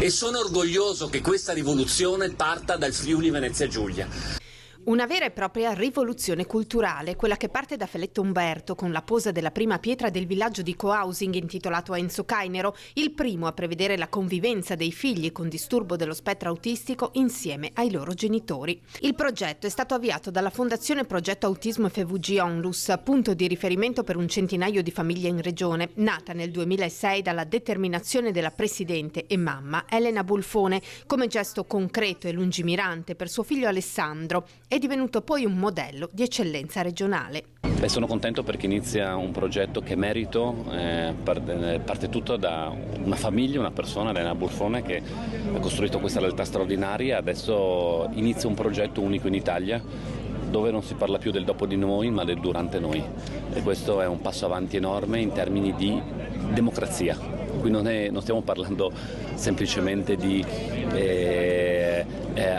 e sono orgoglioso che questa rivoluzione parta dal Friuli Venezia Giulia. Una vera e propria rivoluzione culturale, quella che parte da Feletto Umberto con la posa della prima pietra del villaggio di co-housing intitolato a Enzo Cainero, il primo a prevedere la convivenza dei figli con disturbo dello spettro autistico insieme ai loro genitori. Il progetto è stato avviato dalla Fondazione Progetto Autismo FVG Onlus, punto di riferimento per un centinaio di famiglie in regione, nata nel 2006 dalla determinazione della presidente e mamma Elena Bulfone come gesto concreto e lungimirante per suo figlio Alessandro. È divenuto poi un modello di eccellenza regionale. Sono contento perché inizia un progetto che merito, parte tutto da una famiglia, una persona, Elena Bulfone, che ha costruito questa realtà straordinaria. Adesso inizia un progetto unico in Italia dove non si parla più del dopo di noi ma del durante noi, e questo è un passo avanti enorme in termini di democrazia. Qui non stiamo parlando semplicemente di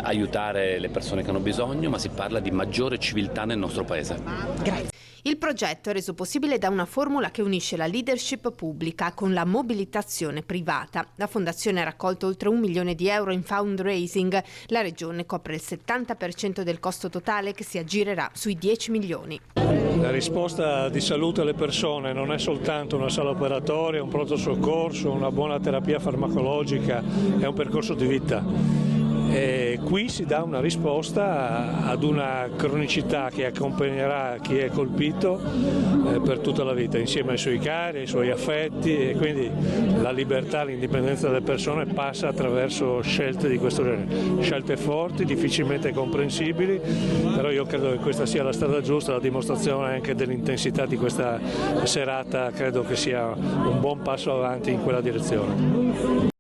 aiutare le persone che hanno bisogno, ma si parla di maggiore civiltà nel nostro paese. Grazie. Il progetto è reso possibile da una formula che unisce la leadership pubblica con la mobilitazione privata. La Fondazione ha raccolto oltre 1 milione di euro in fundraising. La Regione copre il 70% del costo totale, che si aggirerà sui 10 milioni. La risposta di salute alle persone non è soltanto una sala operatoria, un pronto soccorso, una buona terapia farmacologica, è un percorso di vita. E qui si dà una risposta ad una cronicità che accompagnerà chi è colpito per tutta la vita, insieme ai suoi cari, ai suoi affetti, e quindi la libertà, l'indipendenza delle persone passa attraverso scelte di questo genere, scelte forti, difficilmente comprensibili, però io credo che questa sia la strada giusta, la dimostrazione anche dell'intensità di questa serata credo che sia un buon passo avanti in quella direzione.